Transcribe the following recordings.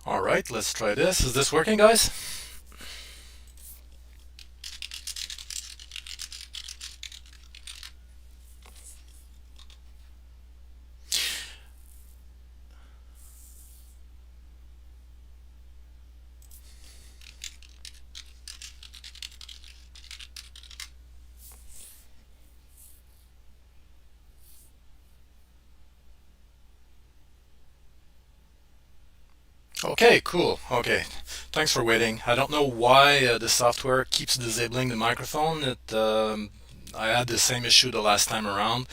All right, let's try this. Is this working, guys? Okay, cool. Okay, thanks for waiting. I don't know why the software keeps disabling the microphone. I had the same issue the last time around.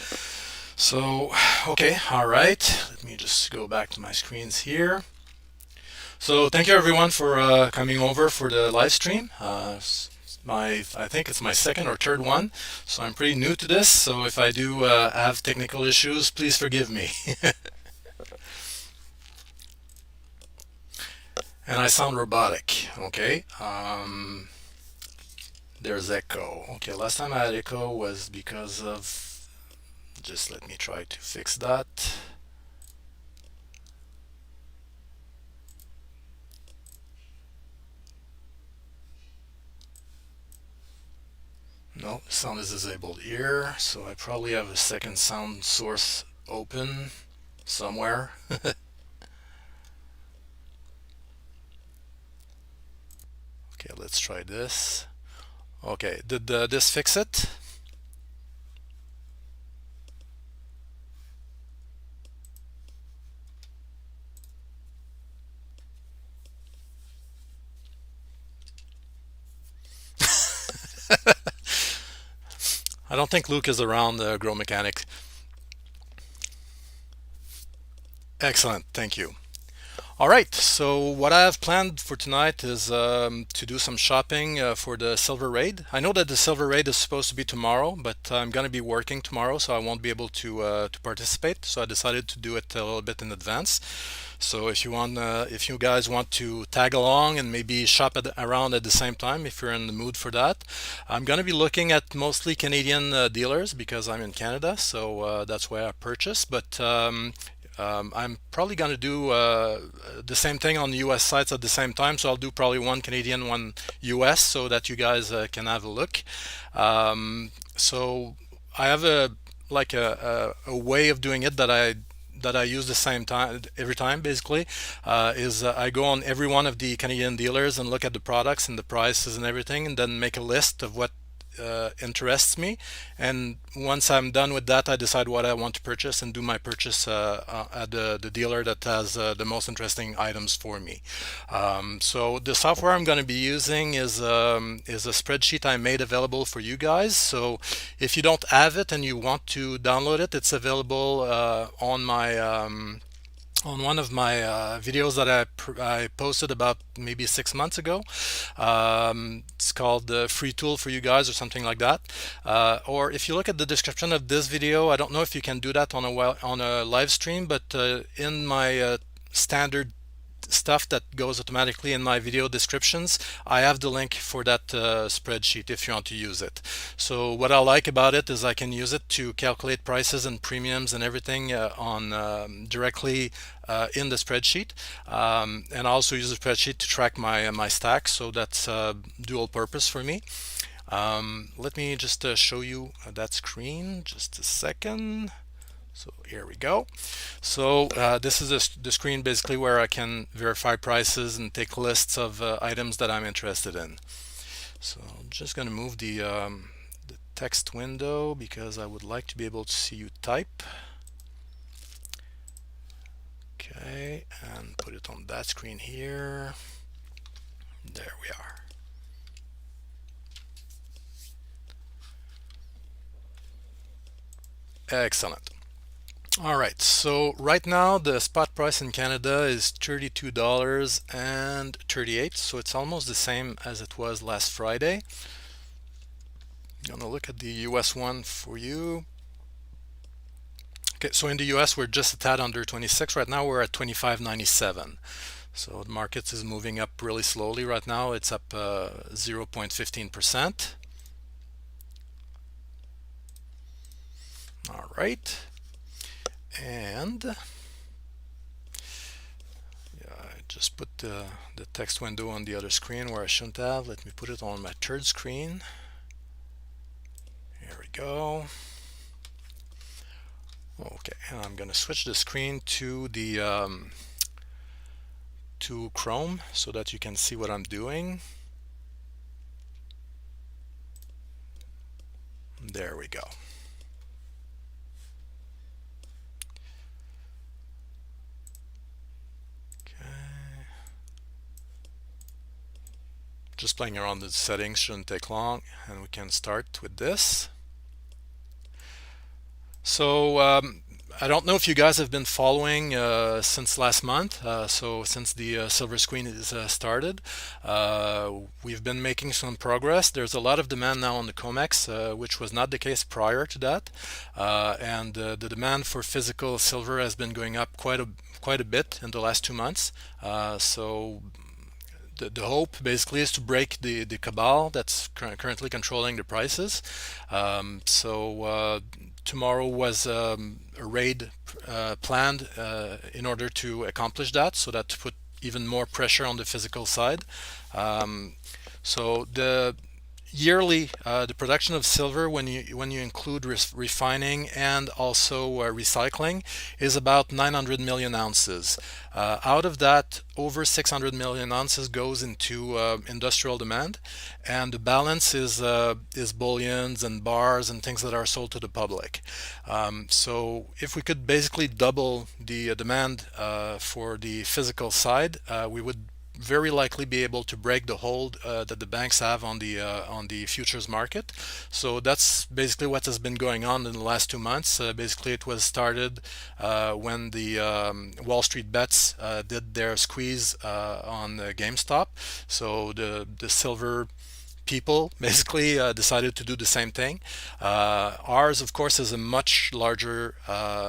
So, okay, all right. Let me just go back to my screens here. So, thank you everyone for coming over for the live stream. I think it's my second or third one, so I'm pretty new to this. So, if I do have technical issues, please forgive me. And I sound robotic. Okay. There's echo. Okay, last time I had echo was because of. Just let me try to fix that. No, sound is disabled here, so I probably have a second sound source open somewhere. Okay, let's try this. Okay, did this fix it? I don't think Luke is around the Grow Mechanic. Excellent, thank you. All right, so what I have planned for tonight is to do some shopping for the Silver Raid. I know that the Silver Raid is supposed to be tomorrow, but I'm going to be working tomorrow, so I won't be able to participate. So I decided to do it a little bit in advance. So if you guys want to tag along and maybe shop around at the same time, if you're in the mood for that, I'm going to be looking at mostly Canadian dealers because I'm in Canada, so that's where I purchase. But I'm probably going to do the same thing on the US sites at the same time. So I'll do probably one Canadian, one US so that you guys can have a look. So I have a way of doing it that I use the same time every time basically is I go on every one of the Canadian dealers and look at the products and the prices and everything and then make a list of what interests me, and once I'm done with that I decide what I want to purchase and do my purchase at the dealer that has the most interesting items for me. So the software I'm going to be using is a spreadsheet I made available for you guys. So if you don't have it and you want to download it, it's available on one of my videos that I posted about maybe 6 months ago. It's called the free tool for you guys or something like that. Or if you look at the description of this video, I don't know if you can do that on a live stream, but in my standard stuff that goes automatically in my video descriptions, I have the link for that spreadsheet if you want to use it. So what I like about it is I can use it to calculate prices and premiums and everything on directly in the spreadsheet, and I also use the spreadsheet to track my stacks, so that's dual purpose for me. Let me just show you that screen just a second. So here we go. So this is the screen basically where I can verify prices and take lists of items that I'm interested in. So I'm just going to move the text window because I would like to be able to see you type. Okay, and put it on that screen here. There we are. Excellent. All right, so right now the spot price in Canada is $32.38, so it's almost the same as it was last Friday. I'm gonna look at the US one for you. Okay, so in the US we're just a tad under 26. Right now we're at 25.97. So the market is moving up really slowly right now. It's up 0.15%. All right. And yeah, just put the text window on the other screen where I shouldn't have. Let me put it on my third screen. Here we go. Okay, and I'm going to switch the screen to the to Chrome so that you can see what I'm doing. There we go. Just playing around with the settings shouldn't take long, and we can start with this. So I don't know if you guys have been following since last month, so since the silver screen is started. We've been making some progress. There's a lot of demand now on the COMEX, which was not the case prior to that, and the demand for physical silver has been going up quite a bit in the last 2 months. So the hope basically is to break the cabal that's currently controlling the prices. Tomorrow was a raid planned in order to accomplish that, so that to put even more pressure on the physical side. So the yearly the production of silver, when you include refining and also recycling, is about 900 million ounces. Out of that, over 600 million ounces goes into industrial demand, and the balance is bullions and bars and things that are sold to the public. So if we could basically double the demand for the physical side, we would very likely be able to break the hold that the banks have on the futures market. So that's basically what has been going on in the last 2 months. Basically, it was started when the Wall Street bets did their squeeze on GameStop. So the silver people basically decided to do the same thing. Ours, of course, is a much larger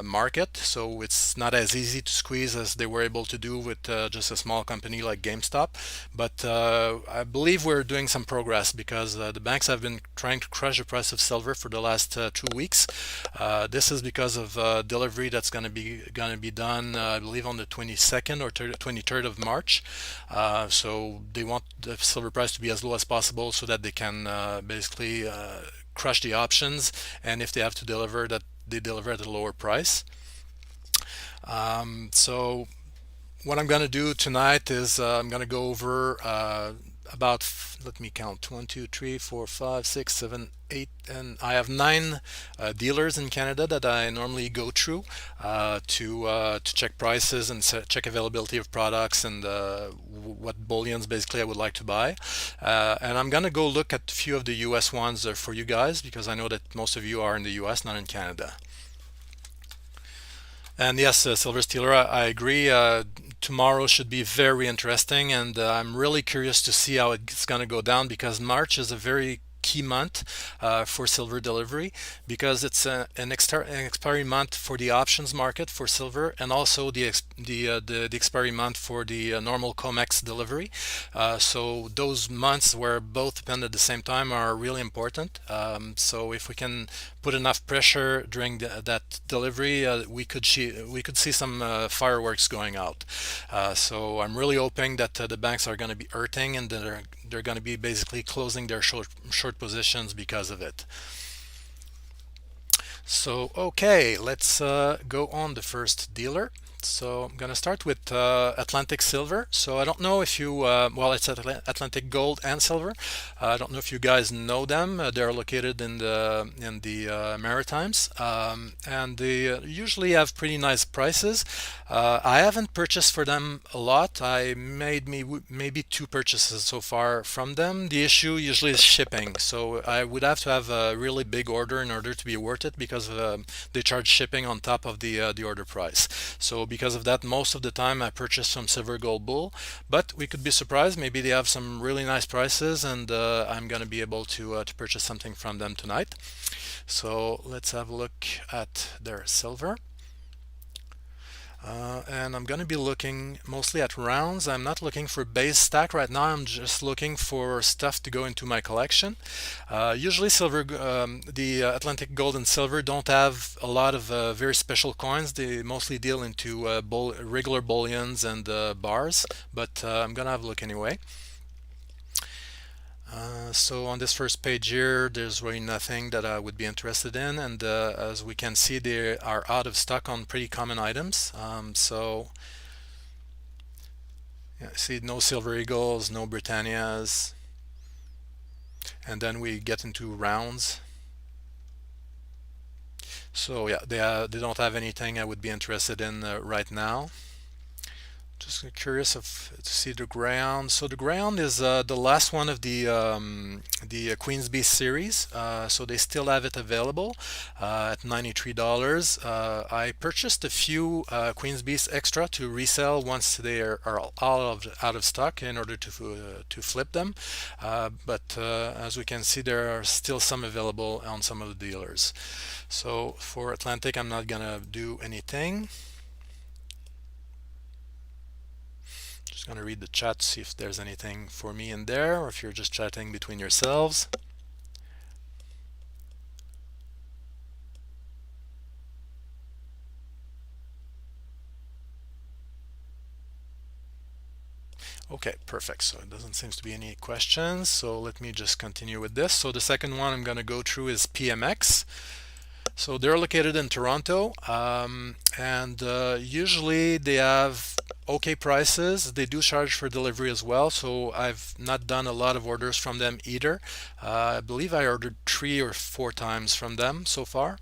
market, so it's not as easy to squeeze as they were able to do with just a small company like GameStop. But I believe we're doing some progress because the banks have been trying to crush the price of silver for the last 2 weeks. This is because of delivery that's going to be done, I believe, on the 22nd or 23rd of March. So they want the silver price to be as low as possible, so that they can basically crush the options, and if they have to deliver, that they deliver at a lower price. So what I'm going to do tonight is I'm going to go over about, let me count, 1, 2, 3, 4, 5, 6, 7, 8, and I have 9 dealers in Canada that I normally go through to check prices and check availability of products and what bullions basically I would like to buy. And I'm gonna go look at a few of the US ones for you guys, because I know that most of you are in the US, not in Canada. And yes, Silver Stealer, I agree. Tomorrow should be very interesting, and I'm really curious to see how it's going to go down, because March is a very key month for silver delivery, because it's an expiry month for the options market for silver, and also the expiry month for the normal COMEX delivery. So those months where both depend at the same time are really important. So if we can put enough pressure during that delivery, we could see some fireworks going out. So I'm really hoping that the banks are going to be hurting, and they're going to be basically closing their short positions because of it. So okay, let's go on the first dealer. So I'm going to start with Atlantic Silver. So I don't know if you, well, it's Atlantic Gold and Silver. I don't know if you guys know them. They're located in the Maritimes, and they usually have pretty nice prices. I haven't purchased for them a lot. I made maybe 2 purchases so far from them. The issue usually is shipping. So I would have to have a really big order in order to be worth it, because they charge shipping on top of the order price. So because of that, most of the time I purchase from Silver Gold Bull, but we could be surprised. Maybe they have some really nice prices, and I'm going to be able to purchase something from them tonight. So let's have a look at their silver. And I'm going to be looking mostly at rounds. I'm not looking for base stack right now. I'm just looking for stuff to go into my collection. Usually the Atlantic Gold and Silver don't have a lot of very special coins. They mostly deal into regular bullions and bars, but I'm going to have a look anyway. So on this first page here, there's really nothing that I would be interested in, and as we can see, they are out of stock on pretty common items. So yeah, see, no Silver Eagles, no Britannias, and then we get into rounds. So yeah, they don't have anything I would be interested in right now. Just curious to see the ground. So the ground is the last one of the Queen's Beast series. So they still have it available at $93. I purchased a few Queen's Beast extra to resell once they are out of stock in order to flip them. But as we can see, there are still some available on some of the dealers. So for Atlantic, I'm not gonna do anything. Just going to read the chat to see if there's anything for me in there, or if you're just chatting between yourselves. Okay, perfect. So it doesn't seem to be any questions. So let me just continue with this. So the second one I'm going to go through is PMX. So they're located in Toronto, and usually they have okay prices. They do charge for delivery as well, so I've not done a lot of orders from them either. I believe I ordered 3 or 4 times from them so far,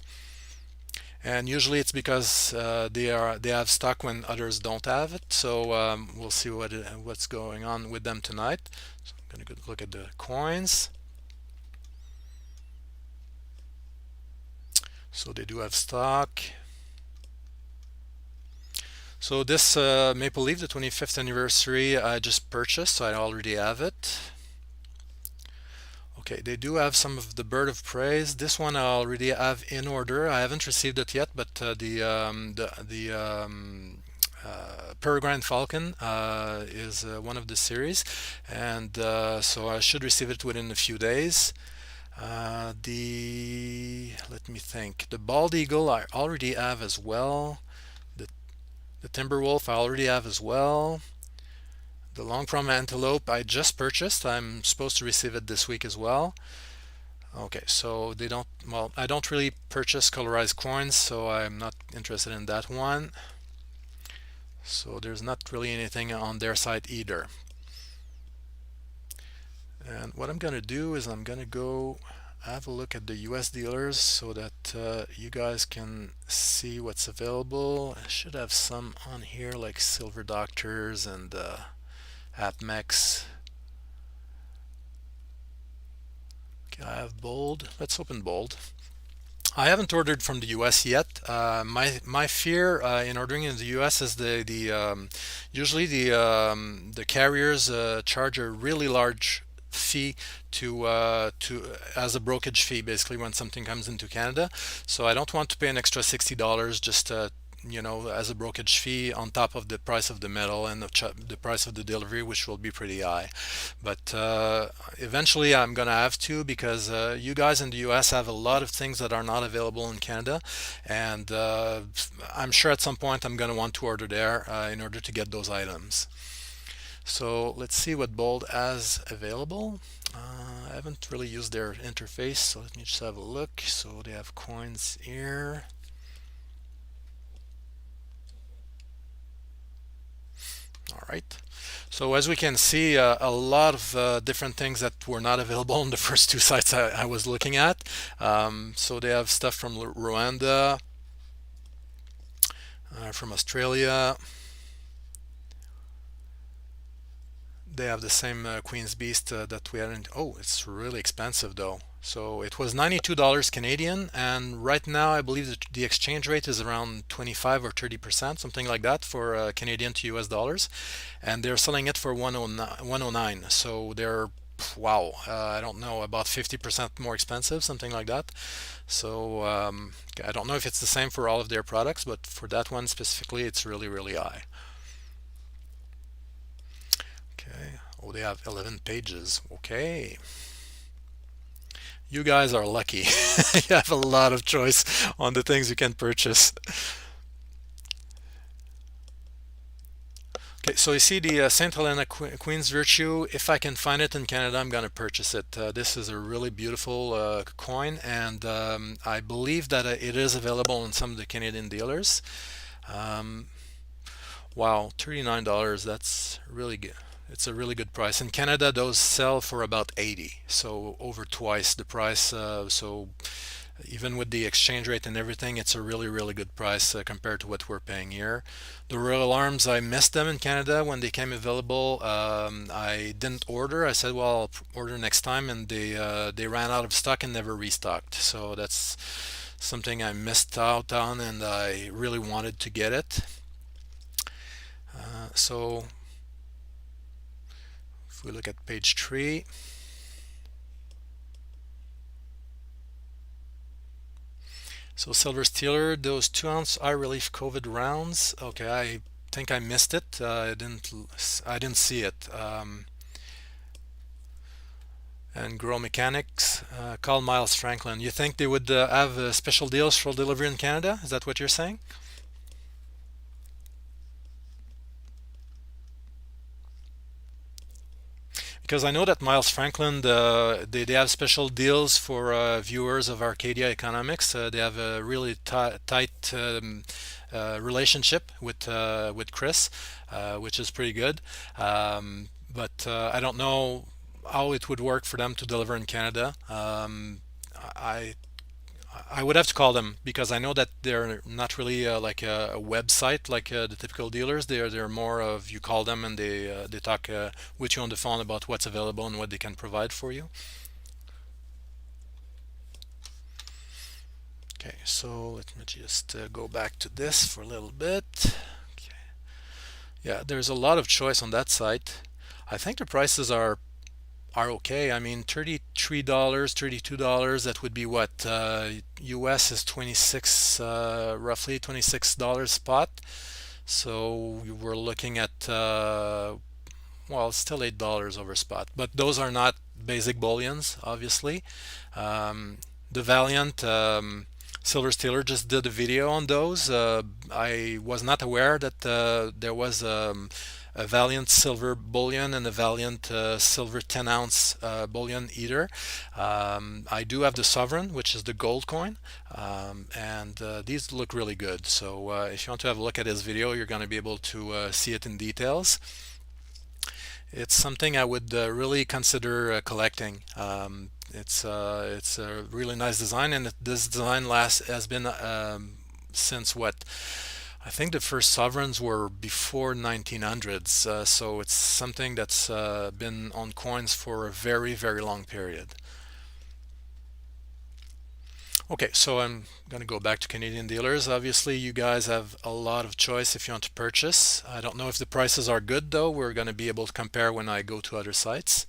and usually it's because they have stock when others don't have it. So we'll see what's going on with them tonight. So I'm going to look at the coins. So they do have stock. So this Maple Leaf, the 25th anniversary, I just purchased, so I already have it. Okay, they do have some of the Bird of Praise. This one I already have in order. I haven't received it yet, but the Peregrine Falcon is one of the series, and so I should receive it within a few days. Let me think. The Bald Eagle I already have as well. The Timberwolf I already have as well. The Long Prom Antelope I just purchased. I'm supposed to receive it this week as well. Okay, so they don't, well, I don't really purchase colorized coins, so I'm not interested in that one. So there's not really anything on their side either. And what I'm going to do is I'm going to go have a look at the US dealers so that you guys can see what's available. I should have some on here like Silver Doctors and AppMex. Okay, I have Bold. Let's open Bold. I haven't ordered from the US yet. My fear in ordering in the US is usually the carriers charge a really large fee to as a brokerage fee basically when something comes into Canada. So I don't want to pay an extra $60 just as a brokerage fee on top of the price of the metal and the price of the delivery, which will be pretty high. But eventually I'm gonna have to, because you guys in the US have a lot of things that are not available in Canada, and I'm sure at some point I'm gonna want to order there in order to get those items. So let's see what Bold has available. I haven't really used their interface, so let me just have a look. So they have coins here. All right. So as we can see, a lot of different things that were not available on the first 2 sites I was looking at. So they have stuff from Rwanda, from Australia. They have the same Queen's Beast that we hadn't. Oh, it's really expensive though. So it was $92 Canadian, and right now I believe that the exchange rate is around 25 or 30%, something like that, for Canadian to US dollars, and they're selling it for 109. So they're wow, I don't know, about 50% more expensive, something like that. So I don't know if it's the same for all of their products, but for that one specifically, it's really, really high. Okay. Oh, they have 11 pages. Okay. You guys are lucky. You have a lot of choice on the things you can purchase. Okay, so you see the St. Helena Queen's Virtue. If I can find it in Canada, I'm going to purchase it. This is a really beautiful coin, and I believe that it is available in some of the Canadian dealers. Um, wow, $39, that's really good. It's a really good price. In Canada, those sell for about 80, so over twice the price. So even with the exchange rate and everything, it's a really, really good price compared to what we're paying here. The Royal Arms, I missed them in Canada when they came available. I didn't order. I said, well, I'll order next time, and they ran out of stock and never restocked. So that's something I missed out on, and I really wanted to get it. So if we look at page 3, so Silver Steeler, those 2-ounce high relief COVID rounds. Okay, I think I missed it. I didn't see it. And Grow Mechanics, call Miles Franklin. You think they would have special deals for delivery in Canada? Is that what you're saying? Because I know that Miles Franklin, they have special deals for viewers of Arcadia Economics. They have a really tight relationship with Chris, which is pretty good. But I don't know how it would work for them to deliver in Canada. I I would have to call them because I know that they're not really like a website like the typical dealers. They're more of you call them and they talk with you on the phone about what's available and what they can provide for you. Okay, so let me just go back to this for a little bit. Okay. Yeah, there's a lot of choice on that site. I think the prices are okay. I mean, $33, $32, that would be what? US is 26, roughly $26 spot. So we were looking at, well, still $8 over spot. But those are not basic bullions, obviously. The Valiant Silver Stealer just did a video on those. I was not aware that there was a Valiant silver bullion and a Valiant silver 10-ounce bullion either. I do have the Sovereign, which is the gold coin, and these look really good. So if you want to have a look at this video, you're going to be able to see it in details. It's something I would really consider collecting. It's a really nice design, and this design has been since what? I think the first sovereigns were before 1900s, so it's something that's been on coins for a very, very long period. Okay, so I'm going to go back to Canadian dealers. Obviously, you guys have a lot of choice if you want to purchase. I don't know if the prices are good though. We're going to be able to compare when I go to other sites.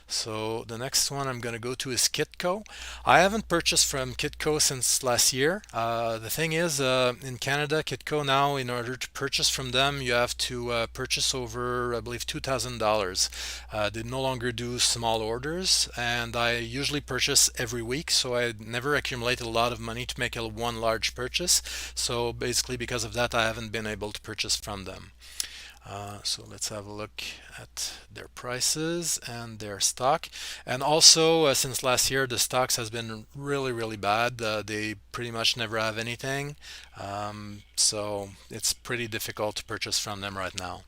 So the next one I'm going to go to is Kitco. I haven't purchased from Kitco since last year. The thing is, in Canada, Kitco now, in order to purchase from them, you have to purchase over, I believe, $2,000. They no longer do small orders, and I usually purchase every week, so I never accumulate a lot of money to make one large purchase. So basically, because of that, I haven't been able to purchase from them. So let's have a look at their prices and their stock. And also, since last year, the stocks has been really, really bad. They pretty much never have anything. So it's pretty difficult to purchase from them right now.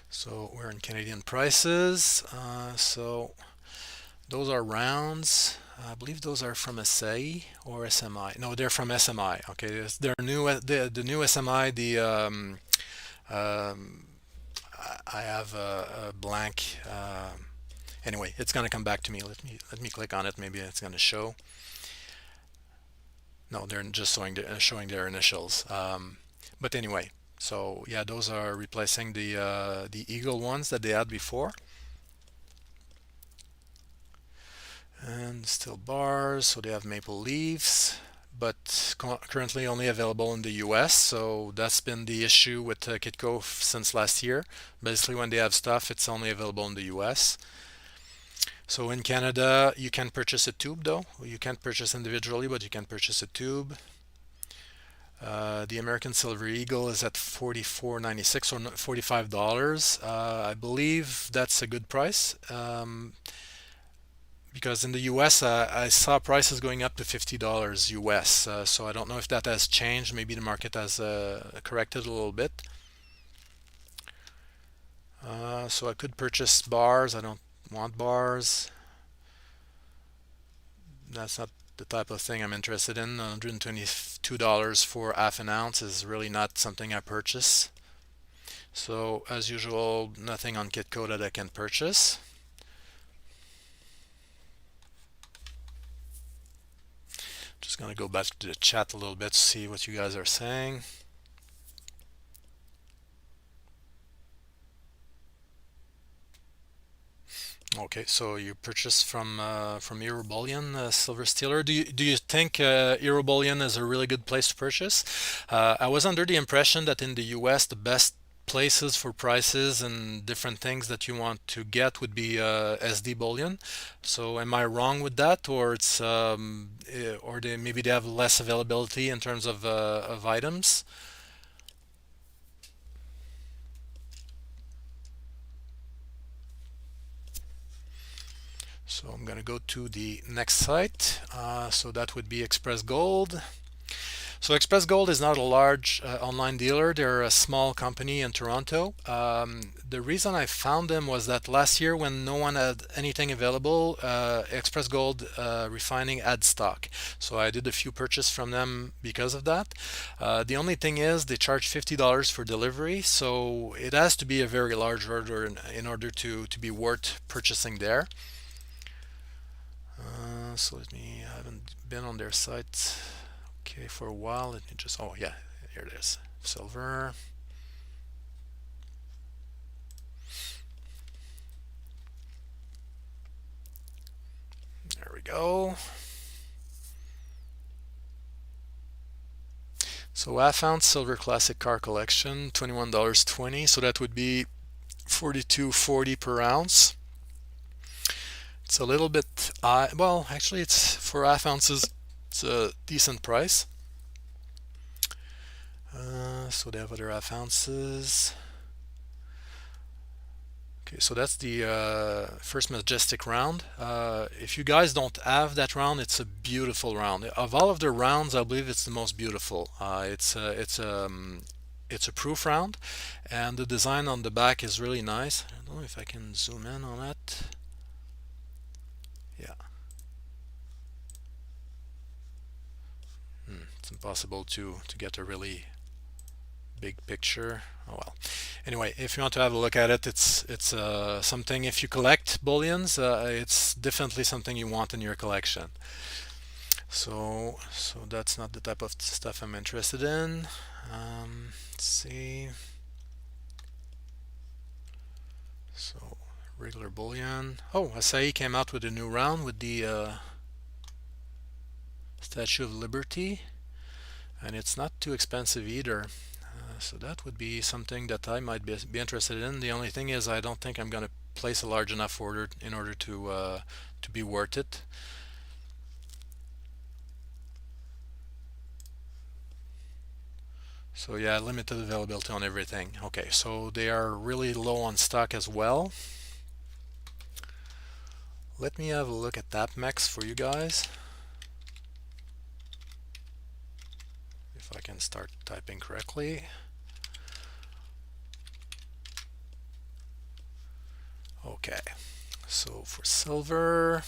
So we're in Canadian prices. So those are rounds. I believe those are from SAE or SMI. No, they're from SMI. Okay, they're new. The new SMI. Um, I have a blank. Anyway, it's gonna come back to me. Let me click on it. Maybe it's gonna show. No, they're just showing their initials. But anyway, so yeah, those are replacing the Eagle ones that they had before. And still bars, so they have maple leaves, but currently only available in the US. So that's been the issue with Kitco since last year. Basically, when they have stuff, it's only available in the US. So in Canada, you can purchase a tube though. You can't purchase individually, but you can purchase a tube. The American Silver Eagle is at $44.96 or $45. I believe that's a good price. Because in the US, I saw prices going up to $50 US. So I don't know if that has changed. Maybe the market has corrected a little bit. So I could purchase bars. I don't want bars. That's not the type of thing I'm interested in. $122 for half an ounce is really not something I purchase. So as usual, nothing on Kitco that I can purchase. Just gonna go back to the chat a little bit to see what you guys are saying. Okay, so you purchased from Bullion, Silver Stealer. Do you think Bullion is a really good place to purchase? I was under the impression that in the US the best places for prices and different things that you want to get would be SD Bullion. So am I wrong with that, or it's or maybe they have less availability in terms of items? So I'm going to go to the next site. So that would be Express Gold. So Express Gold is not a large online dealer. They're a small company in Toronto. The reason I found them was that last year when no one had anything available, Express Gold refining had stock. So I did a few purchases from them because of that. The only thing is they charge $50 for delivery. So it has to be a very large order in order to be worth purchasing there. So I haven't been on their site for a while. Let me just, oh yeah, here it is. Silver. There we go. So half ounce silver classic car collection, $21.20. So that would be $42.40 per ounce. It's a little bit, well, actually it's for half ounces, it's a decent price. So they have other half ounces. Okay, so that's the first Majestic round. If you guys don't have that round, it's a beautiful round. Of all of the rounds, I believe it's the most beautiful. It's a proof round, and the design on the back is really nice. I don't know if I can zoom in on that. Yeah. It's impossible to get a really big picture. Oh well. Anyway, if you want to have a look at it, it's something. If you collect bullions, it's definitely something you want in your collection. So that's not the type of stuff I'm interested in. Let's see. So regular bullion. Oh, Acai came out with a new round with the Statue of Liberty, and it's not too expensive either. So that would be something that I might be interested in. The only thing is I don't think I'm going to place a large enough order in order to be worth it. So yeah, limited availability on everything. Okay, so they are really low on stock as well. Let me have a look at TapMex for you guys. If I can start typing correctly. Okay, so for silver,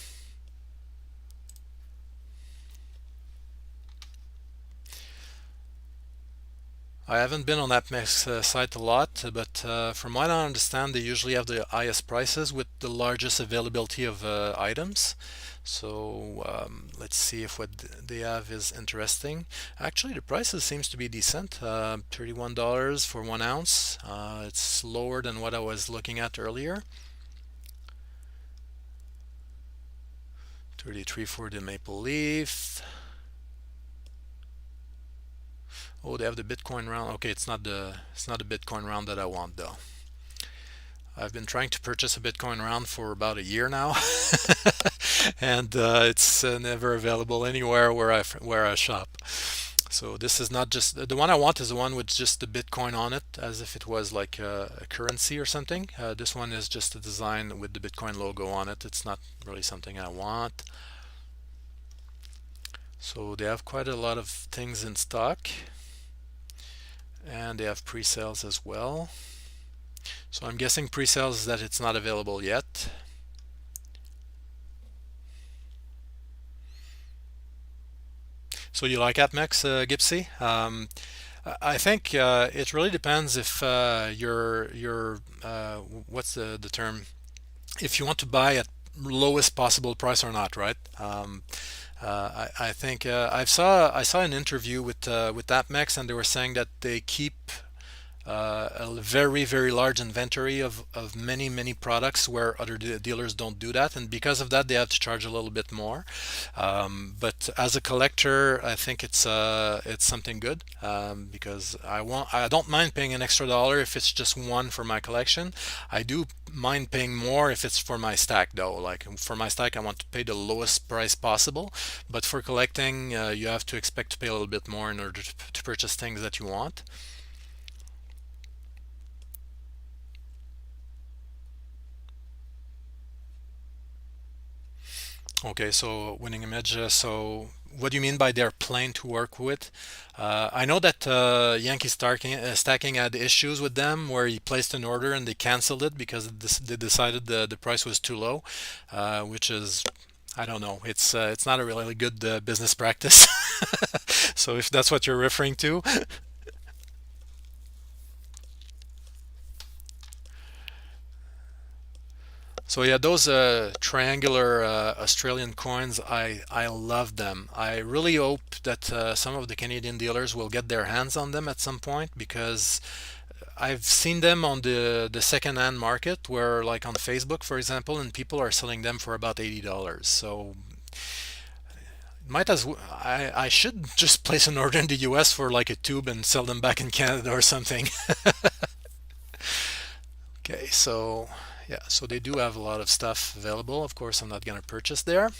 I haven't been on AppMex site a lot, but from what I understand, they usually have the highest prices with the largest availability of items. So let's see if what they have is interesting. Actually, the prices seems to be decent. $31 for 1 ounce. It's lower than what I was looking at earlier. 33 for the Maple Leaf. Oh, they have the Bitcoin round. Okay, it's not the Bitcoin round that I want though. I've been trying to purchase a Bitcoin round for about a year now, and it's never available anywhere where I shop. So this is not just the one I want is the one with just the Bitcoin on it, as if it was like a currency or something. This one is just a design with the Bitcoin logo on it. It's not really something I want. So they have quite a lot of things in stock, and they have pre-sales as well. So I'm guessing pre-sales is that it's not available yet. So you like AppMex, Gipsy? I think it really depends if you're what's the term? If you want to buy at lowest possible price or not, right? I think I saw an interview with AppMex, and they were saying that they keep a very large inventory of many products where other dealers don't do that, and because of that they have to charge a little bit more. But as a collector, I think it's something good, because I don't mind paying an extra dollar if it's just one for my collection. I do mind paying more if it's for my stack though. Like for my stack I want to pay the lowest price possible, but for collecting you have to expect to pay a little bit more in order to purchase things that you want. Okay, so winning image. So what do you mean by they're plain to work with? I know that Yankee Stacking had issues with them where he placed an order and they canceled it because they decided the price was too low, which is, I don't know. It's not a really good business practice. So if that's what you're referring to. So yeah, those triangular Australian coins, I love them. I really hope that some of the Canadian dealers will get their hands on them at some point, because I've seen them on the second-hand market, where like on Facebook, for example, and people are selling them for about $80. So I should just place an order in the US for like a tube and sell them back in Canada or something. Okay, so yeah, so they do have a lot of stuff available. Of course, I'm not going to purchase there,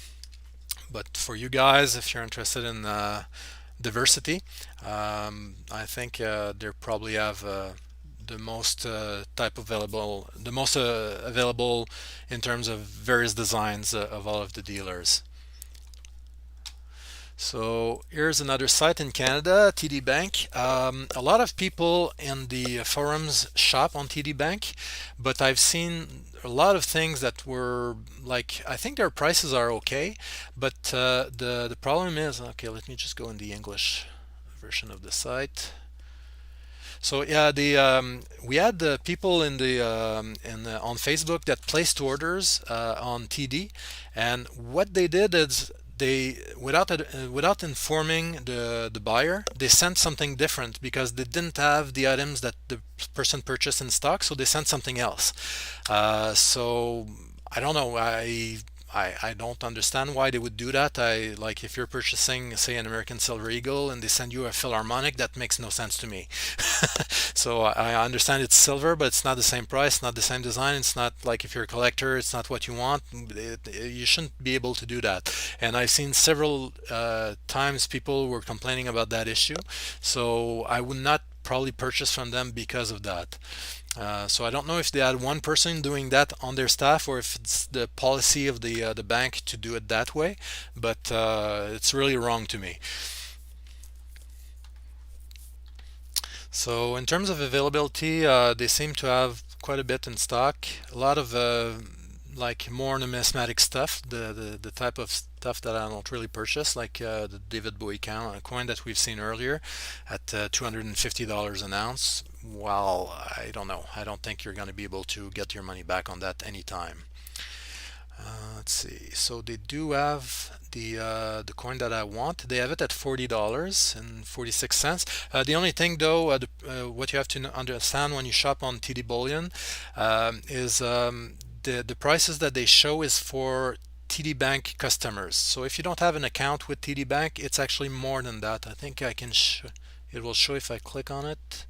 but for you guys, if you're interested in diversity, I think they probably have the most the most available in terms of various designs of all of the dealers. So here's another site in Canada, TD Bank. A lot of people in the forums shop on TD Bank, but I've seen a lot of things that were like, I think their prices are okay, but the problem is, okay, let me just go in the English version of the site. So yeah, the we had the people on Facebook that placed orders on TD, and what they did is they without informing the buyer, they sent something different because they didn't have the items that the person purchased in stock, so they sent something else. So I don't know. I don't understand why they would do that. I like if you're purchasing, say, an American Silver Eagle and they send you a Philharmonic, that makes no sense to me. So I understand it's silver, but it's not the same price, not the same design. It's not like if you're a collector, it's not what you want. You shouldn't be able to do that. And I've seen several times people were complaining about that issue. So I would not probably purchase from them because of that. So I don't know if they had one person doing that on their staff or if it's the policy of the bank to do it that way, but it's really wrong to me. So in terms of availability, they seem to have quite a bit in stock. A lot of like more numismatic stuff, the type of stuff that I don't really purchase, like the David Bowie coin that we've seen earlier at $250 an ounce. Well, I don't know. I don't think you're going to be able to get your money back on that anytime. Let's see. So they do have the coin that I want. They have it at $40.46. The only thing though, what you have to understand when you shop on TD Bullion is the prices that they show is for TD Bank customers. So if you don't have an account with TD Bank, it's actually more than that. I think I can it will show if I click on it.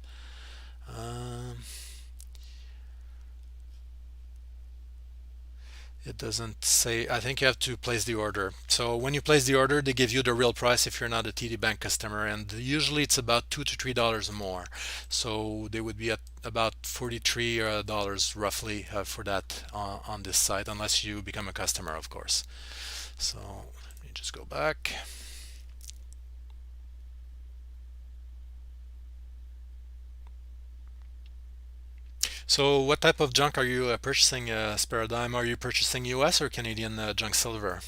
It doesn't say. I think you have to place the order. So when you place the order, they give you the real price if you're not a TD Bank customer, and usually it's about $2 to $3 more. So they would be at about $43 roughly for that on this site, unless you become a customer, of course. So let me just go back. So what type of junk are you purchasing, Sparadigm? Are you purchasing US or Canadian junk silver?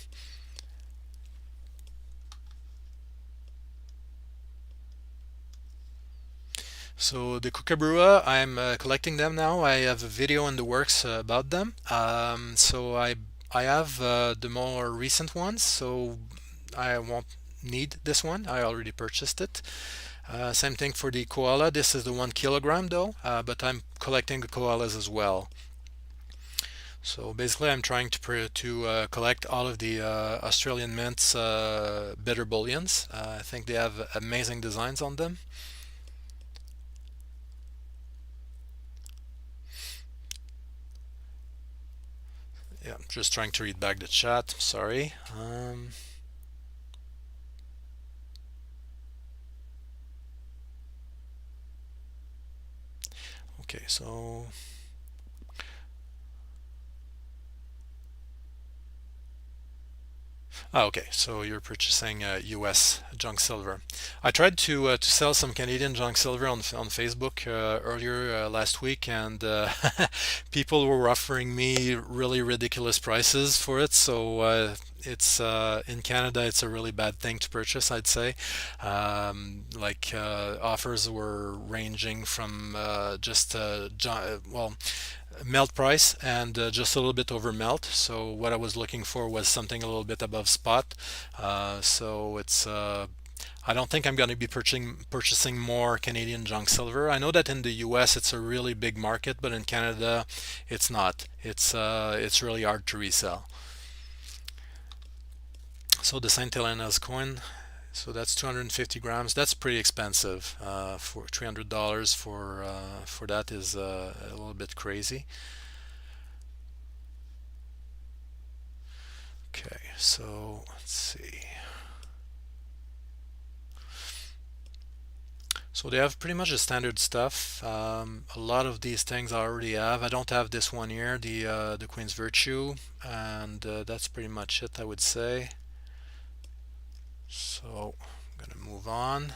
So the Kookaburra, I'm collecting them now. I have a video in the works about them. So I have the more recent ones, so I won't need this one. I already purchased it. Same thing for the koala. This is the 1 kilogram though, but I'm collecting the koalas as well. So basically, I'm trying to collect all of the Australian Mint's bitter bullions. I think they have amazing designs on them. Yeah, I'm just trying to read back the chat. Sorry. Okay, so okay, so you're purchasing US junk silver. I tried to sell some Canadian junk silver on Facebook earlier last week, and people were offering me really ridiculous prices for it. So it's in Canada, it's a really bad thing to purchase, I'd say. Offers were ranging from well, melt price and just a little bit over melt. So what I was looking for was something a little bit above spot. So it's I don't think I'm going to be purchasing more Canadian junk silver. I know that in the US it's a really big market, but in Canada it's not. It's really hard to resell. So the Saint Helena's coin, so that's 250 grams. That's pretty expensive. For $300 for that is a little bit crazy. Okay, so let's see. So they have pretty much the standard stuff. A lot of these things I already have. I don't have this one here, the Queen's Virtue, and that's pretty much it, I would say. So I'm gonna move on.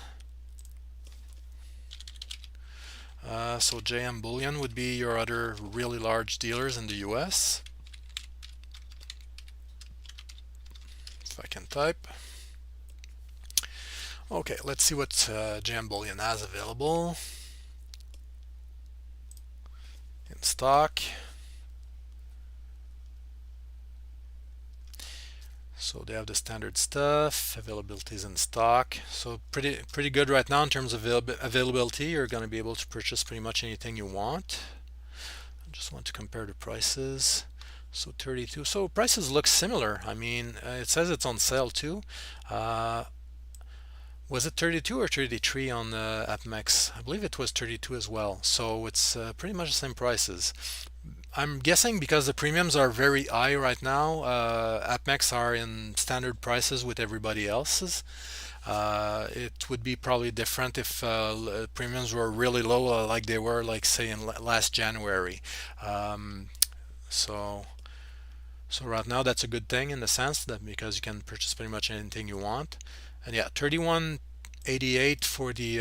So JM Bullion would be your other really large dealers in the US. If I can type. Okay, let's see what JM Bullion has available in stock. So they have the standard stuff, availabilities in stock. So pretty good right now in terms of availability. You're going to be able to purchase pretty much anything you want. I just want to compare the prices. So 32. So prices look similar. I mean, it says it's on sale too. Was it 32 or 33 on AppMex? I believe it was 32 as well. So it's pretty much the same prices. I'm guessing because the premiums are very high right now, AppMex are in standard prices with everybody else's. It would be probably different if premiums were really low, like they were, like say in last January. Um, so, so right now that's a good thing in the sense that because you can purchase pretty much anything you want. And yeah, 31.88 for the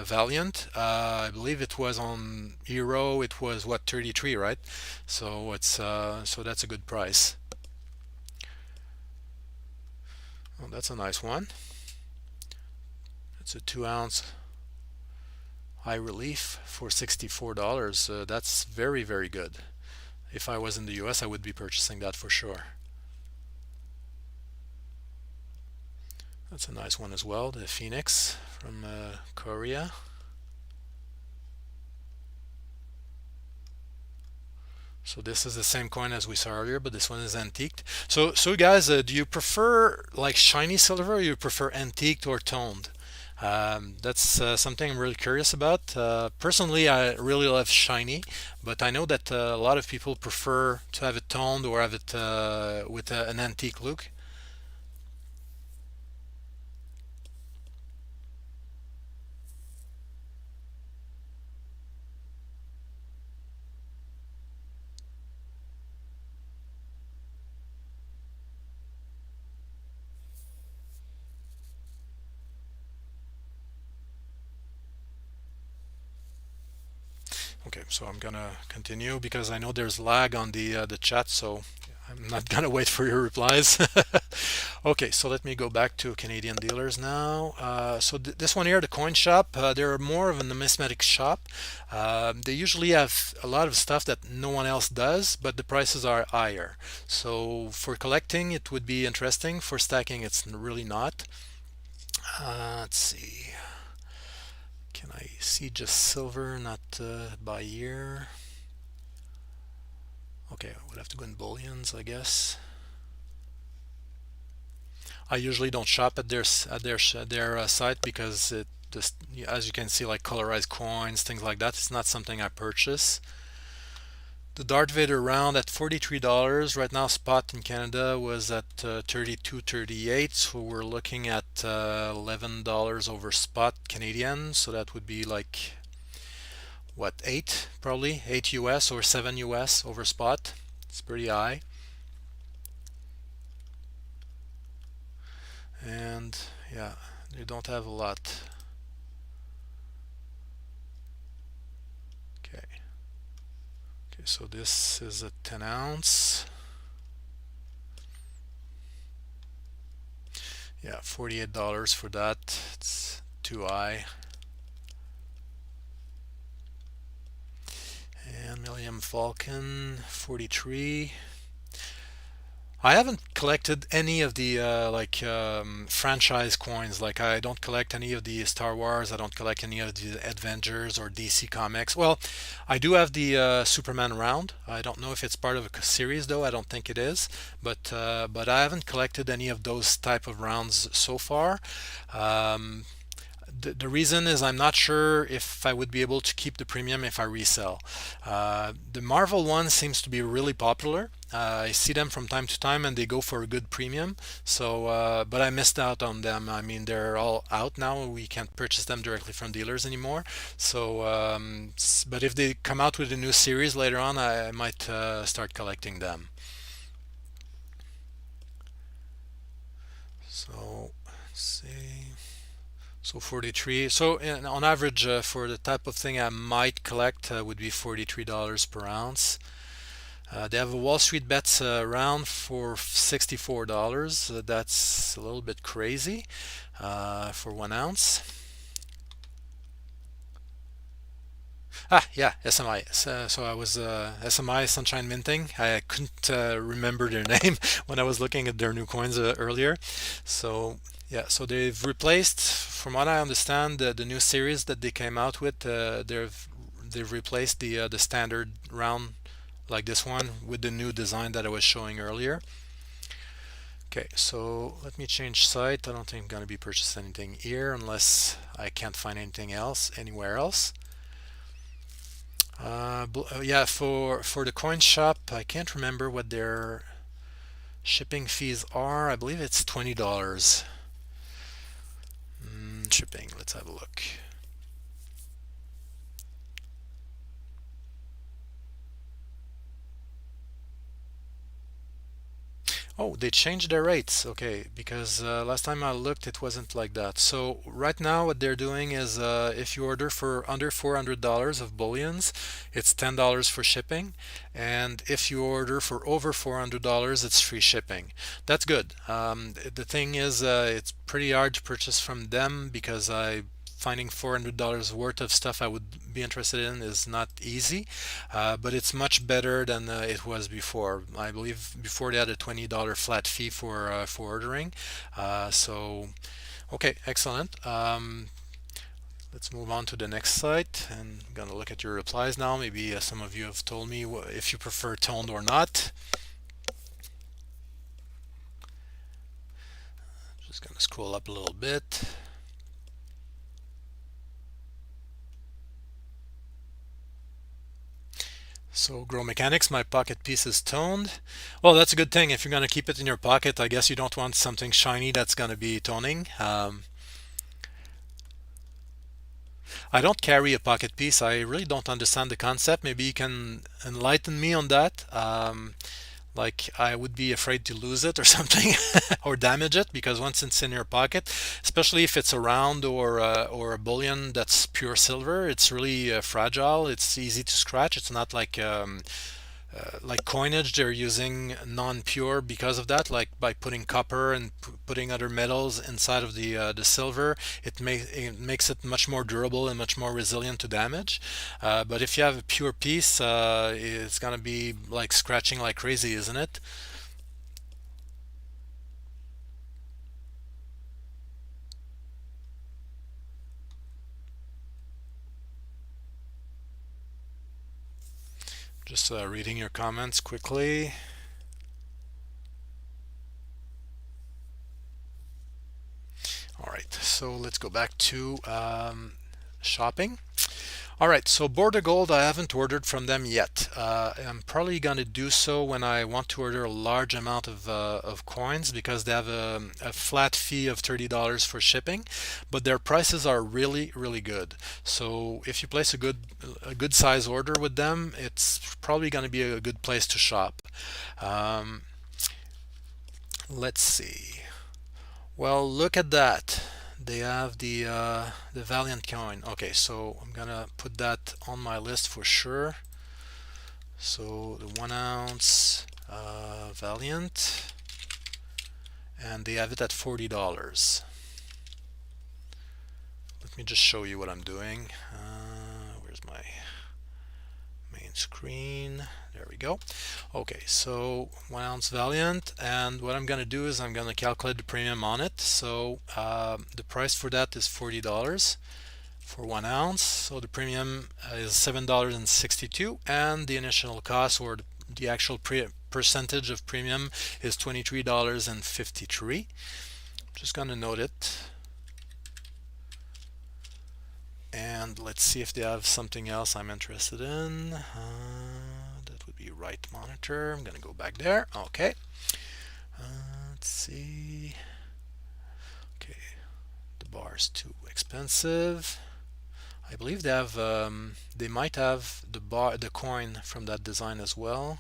Valiant. I believe it was on Euro. It was what, 33, right? So it's so that's a good price. Oh, that's a nice one. It's a 2 ounce high relief for $64. That's very good. If I was in the US, I would be purchasing that for sure. That's a nice one as well, the Phoenix from Korea. So this is the same coin as we saw earlier, but this one is antiqued. So guys, do you prefer like shiny silver, or you prefer antiqued or toned? That's something I'm really curious about. Personally, I really love shiny, but I know that a lot of people prefer to have it toned or have it with an antique look. Okay, so I'm gonna continue because I know there's lag on the chat, so I'm not gonna wait for your replies. Okay, so let me go back to Canadian dealers now. So this one here, the coin shop, they're more of a numismatic shop. They usually have a lot of stuff that no one else does, but the prices are higher. So for collecting, it would be interesting. For stacking, it's really not. Let's see. Can I see just silver, not by year? Okay, I would have to go in bullions, I guess. I usually don't shop at their site because it just, as you can see, like colorized coins, things like that. It's not something I purchase. The Darth Vader round at $43 right now. Spot in Canada was at 32.38, so we're looking at $11 over spot Canadian. So that would be like what, 8 probably, 8 US or 7 US over spot. It's pretty high. And yeah, they don't have a lot. Okay. Okay, so this is a 10 ounce. Yeah, $48 for that. It's too high. And Millennium Falcon 43. I haven't collected any of the franchise coins. Like I don't collect any of the Star Wars. I don't collect any of the Avengers or DC Comics. Well, I do have the Superman round. I don't know if it's part of a series though. I don't think it is. But I haven't collected any of those type of rounds so far. Um, the reason is I'm not sure if I would be able to keep the premium if I resell. The Marvel one seems to be really popular. I see them from time to time and they go for a good premium. So, but I missed out on them. I mean, they're all out now. We can't purchase them directly from dealers anymore. So, but if they come out with a new series later on, I might start collecting them. So, let's see. So 43. So on average, for the type of thing I might collect, would be $43 per ounce. They have a Wall Street Bets round for $64. That's a little bit crazy for 1 ounce. Ah, yeah, SMI. So I was SMI Sunshine Minting. I couldn't remember their name when I was looking at their new coins earlier. So yeah, so they've replaced, from what I understand, the new series that they came out with. They've replaced the standard round like this one with the new design that I was showing earlier. Okay, so let me change site. I don't think I'm going to be purchasing anything here unless I can't find anything else anywhere else. Yeah, for the coin shop, I can't remember what their shipping fees are. I believe it's $20. Shipping, let's have a look. Oh, they changed their rates. Okay, because last time I looked, it wasn't like that. So right now, what they're doing is if you order for under $400 of bullions, it's $10 for shipping. And if you order for over $400, it's free shipping. That's good. The thing is, it's pretty hard to purchase from them because finding $400 worth of stuff I would be interested in is not easy, but it's much better than it was before. I believe before they had a $20 flat fee for ordering. So, okay, excellent. Let's move on to the next site, and I'm gonna look at your replies now. Maybe some of you have told me if you prefer toned or not. Just gonna scroll up a little bit. So Grow Mechanics, my pocket piece is toned. Well, that's a good thing. If you're going to keep it in your pocket, I guess you don't want something shiny that's going to be toning. I don't carry a pocket piece. I really don't understand the concept. Maybe you can enlighten me on that. Like I would be afraid to lose it or something or damage it, because once it's in your pocket, especially if it's a round or a bullion that's pure silver, it's really fragile. It's easy to scratch. It's not like coinage. They're using non-pure because of that, like by putting copper and putting other metals inside of the silver. It makes it much more durable and much more resilient to damage. But if you have a pure piece, it's gonna be like scratching like crazy, isn't it? Just reading your comments quickly. All right, so let's go back to shopping. All right, so Border Gold, I haven't ordered from them yet. I'm probably going to do so when I want to order a large amount of coins, because they have a flat fee of $30 for shipping, but their prices are really, really good. So if you place a good size order with them, it's probably going to be a good place to shop. Um, let's see. Well, look at that. They have the Valiant coin. Okay, so I'm gonna put that on my list for sure. So the 1 ounce Valiant, and they have it at $40. Let me just show you what I'm doing. Where's my main screen? There we go. Okay, so 1 ounce Valiant, and what I'm going to do is I'm going to calculate the premium on it. So the price for that is $40 for 1 ounce. So the premium is $7.62, and the initial cost, or the actual percentage of premium, is $23.53. Just going to note it. And let's see if they have something else I'm interested in. That would be right monitor. I'm going to go back there. Okay. Let's see. Okay. The bar is too expensive. I believe they might have the coin from that design as well.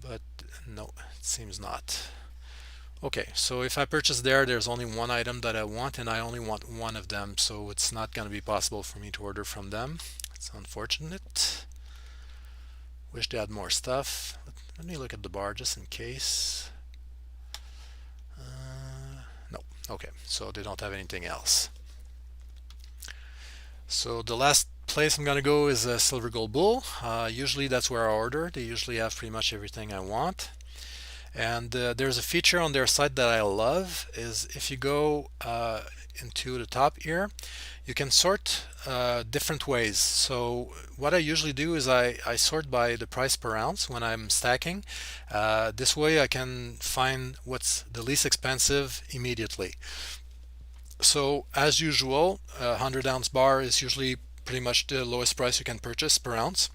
But no, it seems not. Okay, so if I purchase there's only one item that I want, and I only want one of them, so it's not going to be possible for me to order from them. It's unfortunate. Wish they had more stuff. Let me look at the bar just in case. No. Okay, so they don't have anything else. So the last place I'm going to go is Silver Gold Bull. Usually that's where I order. They usually have pretty much everything I want. And there's a feature on their site that I love, is if you go into the top here, you can sort different ways. So what I usually do is I sort by the price per ounce when I'm stacking. This way I can find what's the least expensive immediately. So as usual, a 100-ounce bar is usually pretty much the lowest price you can purchase per ounce.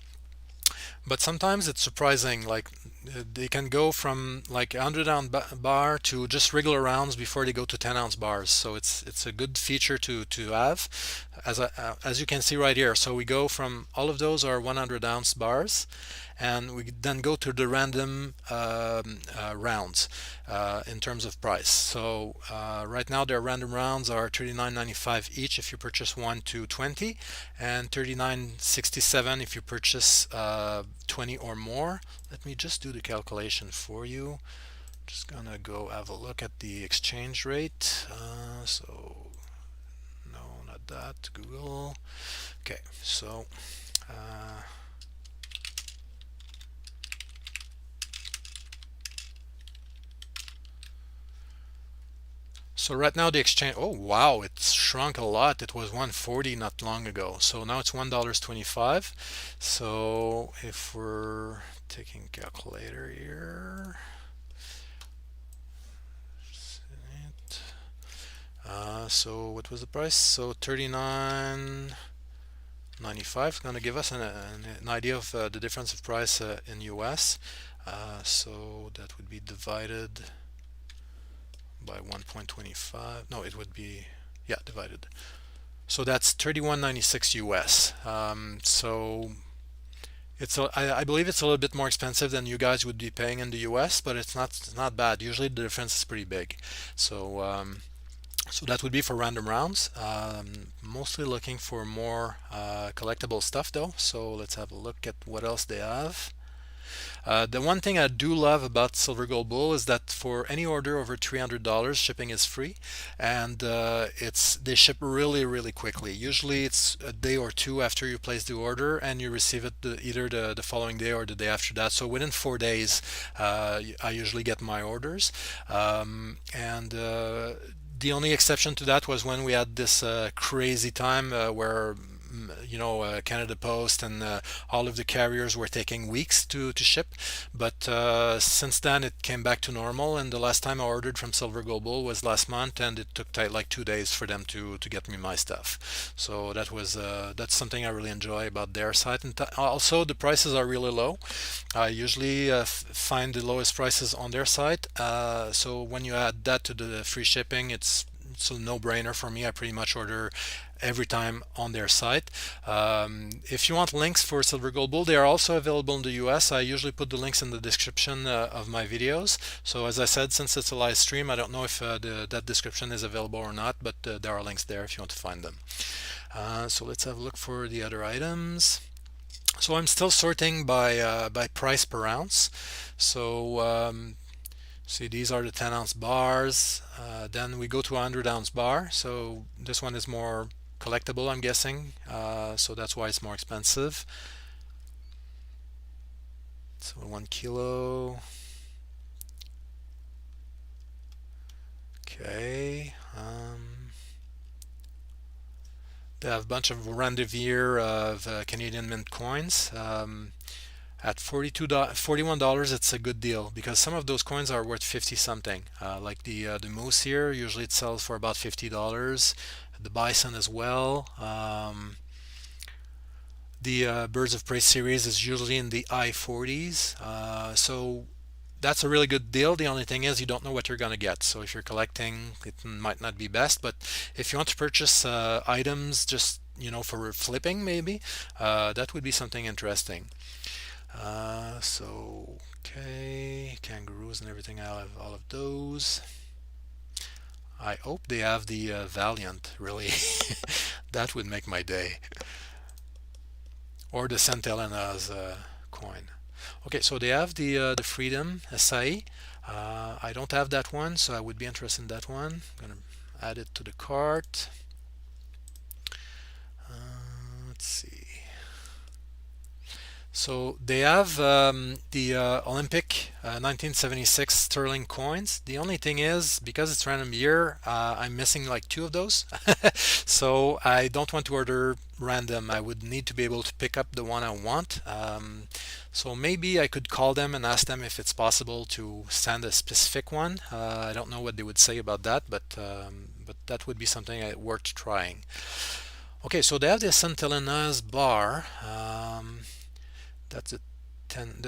But sometimes it's surprising, like they can go from like a 100-ounce bar to just regular rounds before they go to 10-ounce bars. So it's a good feature to have, as you can see right here. So we go from, all of those are 100-ounce bars, and we then go to the random rounds in terms of price. So right now their random rounds are $39.95 each if you purchase 1 to 20, and $39.67 if you purchase 20 or more. Let me just do the calculation for you. Just gonna go have a look at the exchange rate. So no, not that, Google. Okay, so So right now the exchange, oh wow, it's shrunk a lot. It was 140 not long ago. So now it's $1.25. So if we're taking calculator here, so what was the price? So 39.95 is going to give us an idea of the difference of price in US. So that would be divided by 1.25. No, it would be, yeah, divided. So that's 31.96 US. So I believe it's a little bit more expensive than you guys would be paying in the US, but it's not bad. Usually the difference is pretty big. So that would be for random rounds. Mostly looking for more collectible stuff though. So let's have a look at what else they have. The one thing I do love about Silver Gold Bull is that for any order over $300, shipping is free, and they ship really quickly. Usually it's a day or two after you place the order, and you receive it either the following day or the day after that. So within 4 days, I usually get my orders, and the only exception to that was when we had this crazy time where Canada Post and all of the carriers were taking weeks to ship. But since then, it came back to normal. And the last time I ordered from Silver Global was last month, and it took like 2 days for them to get me my stuff. So that's something I really enjoy about their site. And also, the prices are really low. I usually find the lowest prices on their site. So when you add that to the free shipping, it's a no-brainer for me. I pretty much order every time on their site. If you want links for Silver Gold Bull, they are also available in the US. I usually put the links in the description of my videos. So as I said, since it's a live stream, I don't know if that description is available or not, but there are links there if you want to find them. So let's have a look for the other items. So I'm still sorting by price per ounce. So see, these are the 10-ounce bars. Then we go to a 100-ounce bar. So this one is more collectible, I'm guessing. So that's why it's more expensive. So 1 kilo. Okay. They have a bunch of Rendezvous of Canadian Mint coins. At $41, it's a good deal because some of those coins are worth 50 something. Like the moose here, usually it sells for about $50. The bison as well. The Birds of Prey series is usually in the high 40s. So that's a really good deal. The only thing is you don't know what you're going to get. So if you're collecting, it might not be best. But if you want to purchase items just for flipping maybe, that would be something interesting. So okay, kangaroos and everything. I have all of those. I hope they have the Valiant, really. That would make my day. Or the St. Helena's coin. Okay, so they have the Freedom SAE. I don't have that one, so I would be interested in that one. I'm gonna add it to the cart. Let's see. So they have the Olympic 1976 sterling coins. The only thing is, because it's random year, I'm missing like 2 of those. So I don't want to order random. I would need to be able to pick up the one I want. So maybe I could call them and ask them if it's possible to send a specific one. I don't know what they would say about that, but that would be something worth trying. Okay, so they have the St. Helena's bar. That's the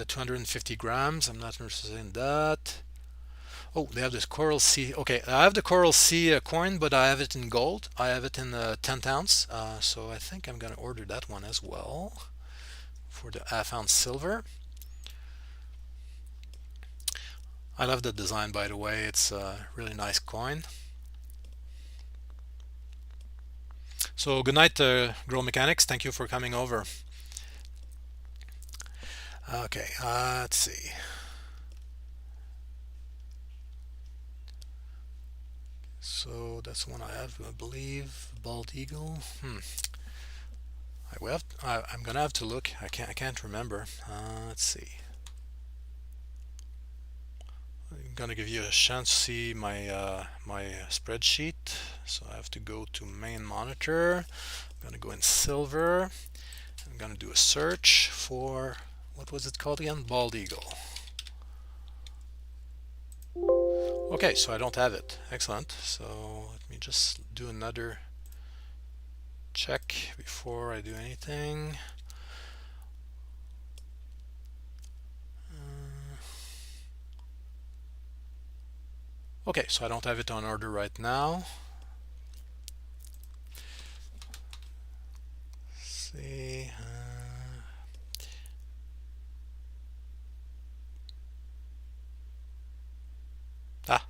250 grams. I'm not interested in that. Oh, they have this Coral Sea. Okay, I have the Coral Sea coin, but I have it in gold. I have it in 10th ounce. So I think I'm going to order that one as well for the half-ounce silver. I love the design, by the way. It's a really nice coin. So good night, Grow Mechanics. Thank you for coming over. Okay, let's see. So that's one I have, I believe. Bald Eagle. I'm gonna have to look. I can't remember. Let's see. gonna give you a chance to see my my spreadsheet. So I have to go to main monitor. I'm gonna go in silver. I'm gonna do a search for, what was it called again? Bald eagle. Okay, so I don't have it. Excellent. So let me just do another check before I do anything. Okay, so I don't have it on order right now. Let's see.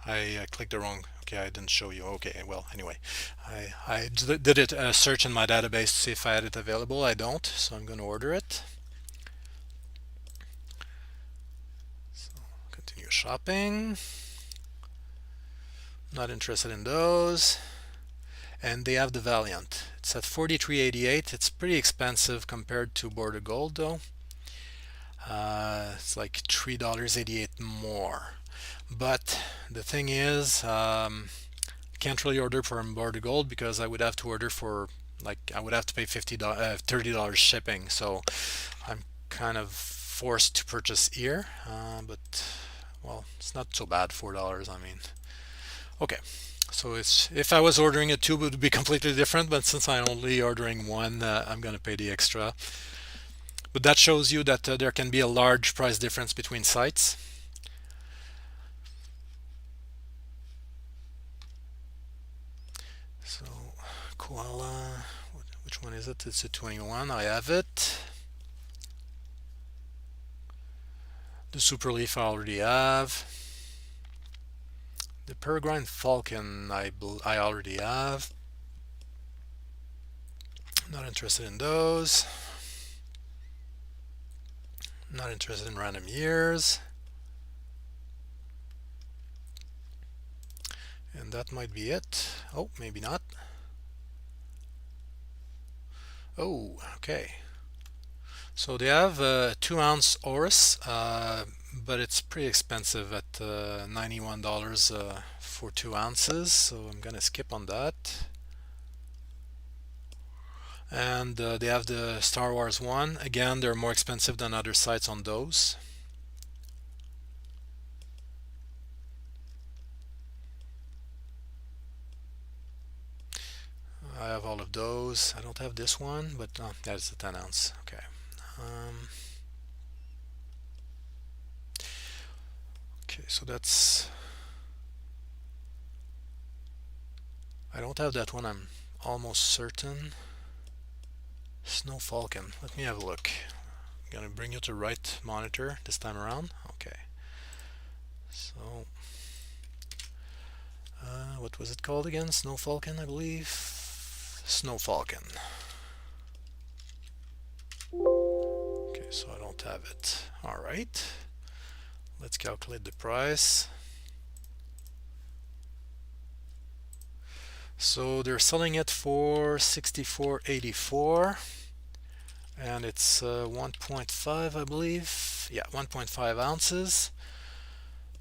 I clicked the wrong. Okay, I didn't show you. Okay, well, anyway, I did it search in my database to see if I had it available. I don't, so I'm going to order it. So continue shopping. Not interested in those. And they have the Valiant. It's at $43.88. It's pretty expensive compared to Border Gold, though. It's like $3.88 more. But the thing is, can't really order from Border Gold because I would have to order for, like, I would have to pay $30 shipping. So I'm kind of forced to purchase here. But well, it's not so bad. $4. I mean, okay. So it's, if I was ordering a tube, it would be completely different. But since I'm only ordering one, I'm going to pay the extra. But that shows you that there can be a large price difference between sites. So koala, which one is it? It's a 21. I have it. The super leaf I already have. The peregrine falcon I already have. Not interested in those. Not interested in random years. And that might be it. Oh, maybe not. Oh, okay. So they have a 2-ounce Oris, but it's pretty expensive at $91 for 2 ounces. So I'm gonna skip on that. And they have the Star Wars one. Again, they're more expensive than other sites on those. I have all of those. I don't have this one, but that's a 10 ounce. Okay. Okay, so that's, I don't have that one, I'm almost certain. Snow Falcon. Let me have a look. I'm gonna bring you to the right monitor this time around. Okay. So, what was it called again? Snow Falcon, I believe. Snow Falcon. Okay, so I don't have it. All right. Let's calculate the price. So they're selling it for $64.84, and it's 1.5, I believe. Yeah, 1.5 ounces.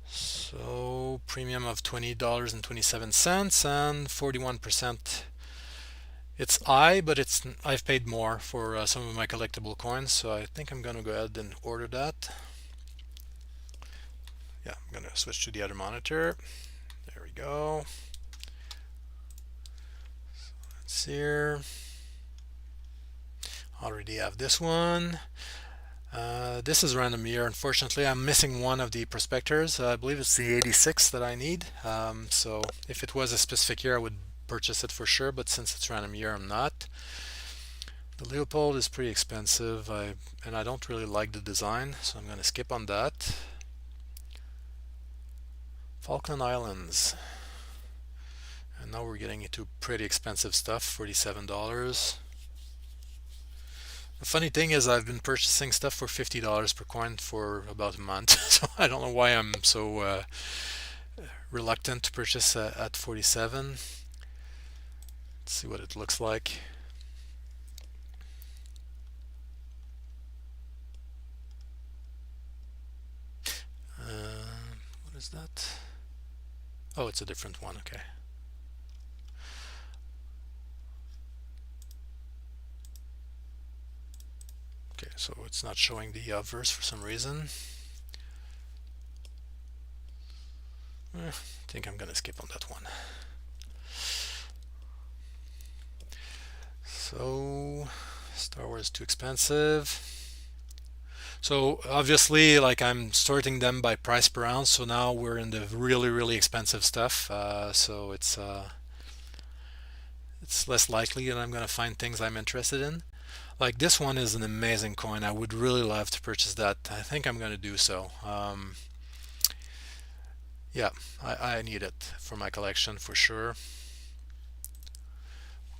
So premium of $20.27 and 41%. It's but I've paid more for some of my collectible coins, so I think I'm gonna go ahead and order that. Yeah, I'm gonna switch to the other monitor. There we go. So here. Already have this one. This is random year. Unfortunately, I'm missing one of the prospectors. I believe it's the 86 that I need. So if it was a specific year, I would purchase it for sure, but since it's random year, I'm not. The Leopold is pretty expensive, and I don't really like the design, so I'm going to skip on that. Falkland Islands. And now we're getting into pretty expensive stuff, $47. The funny thing is I've been purchasing stuff for $50 per coin for about a month, so I don't know why I'm so reluctant to purchase at 47. Let's see what it looks like. What is that? Oh, it's a different one. Okay. Okay, so it's not showing the obverse for some reason. I think I'm gonna skip on that one. So Star Wars is too expensive. So obviously, like I'm sorting them by price per ounce. So now we're in the really, really expensive stuff. So it's less likely that I'm gonna find things I'm interested in. Like this one is an amazing coin. I would really love to purchase that. I think I'm gonna do so. Yeah, I need it for my collection for sure.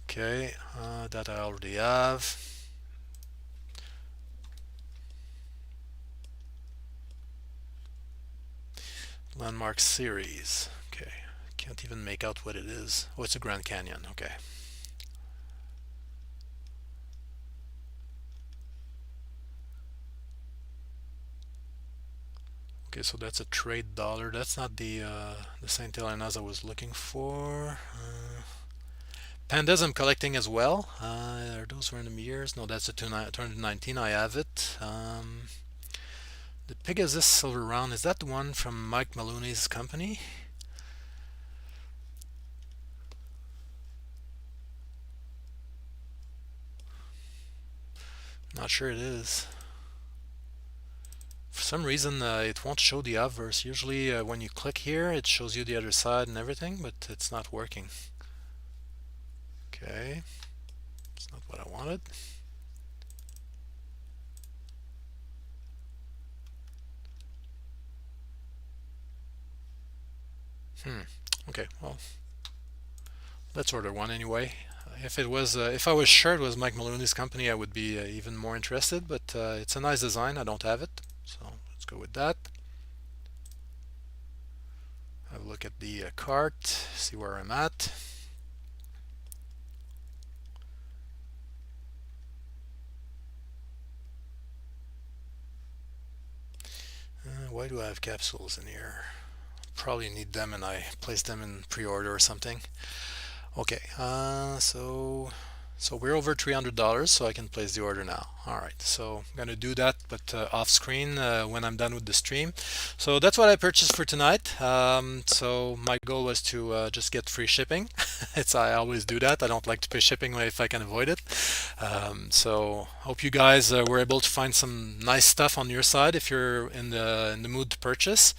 Okay, that I already have. Landmark series. Okay, can't even make out what it is. Oh, it's a Grand Canyon. Okay. Okay, so that's a trade dollar. That's not the Saint Helena's I was looking for. Pandas I'm collecting as well. Are those random years? No, that's a 2019. I have it. The Pegasus Silver Round, is that the one from Mike Maloney's company? Not sure it is. For some reason, it won't show the obverse. Usually, when you click here, it shows you the other side and everything, but it's not working. Okay, it's not what I wanted. Okay, well, let's order one anyway. If I was sure it was Mike Maloney's company, I would be even more interested. But it's a nice design. I don't have it, so let's go with that. Have a look at the cart, see where I'm at. Why do I have capsules in here? Probably need them, and I placed them in pre-order or something. Okay, so we're over $300, so I can place the order now. All right, so I'm gonna do that, but off screen when I'm done with the stream. So that's what I purchased for tonight. So my goal was to just get free shipping. I always do that. I don't like to pay shipping if I can avoid it. So hope you guys were able to find some nice stuff on your side if you're in the mood to purchase.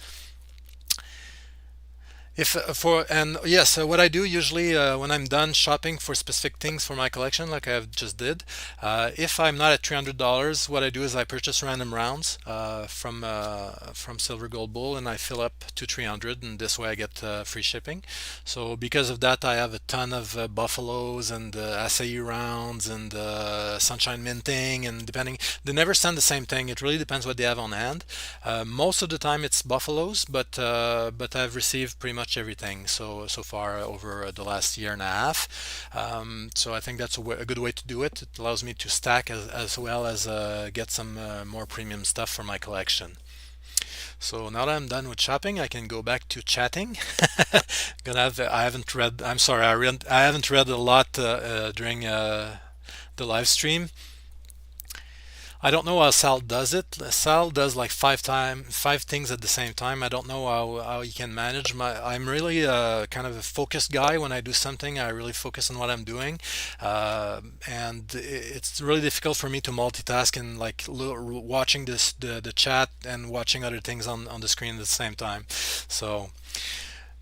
If for and yes, what I do usually when I'm done shopping for specific things for my collection, like I just did, if I'm not at $300, what I do is I purchase random rounds from Silver Gold Bull, and I fill up to 300, and this way I get free shipping. So because of that, I have a ton of buffaloes and acai rounds and sunshine minting, and depending, they never send the same thing. It really depends what they have on hand. Most of the time it's buffaloes, but I've received pretty much everything so far over the last year and a half. So I think that's a good way to do it. It allows me to stack as well as get some more premium stuff for my collection. So now that I'm done with shopping, I can go back to chatting. Gonna have I haven't read. I'm sorry, I haven't read a lot during the live stream. I don't know how Sal does it. Sal does like five things at the same time. I don't know how he can manage I'm really kind of a focused guy. When I do something, I really focus on what I'm doing, and it's really difficult for me to multitask and like watching the chat and watching other things on the screen at the same time. So,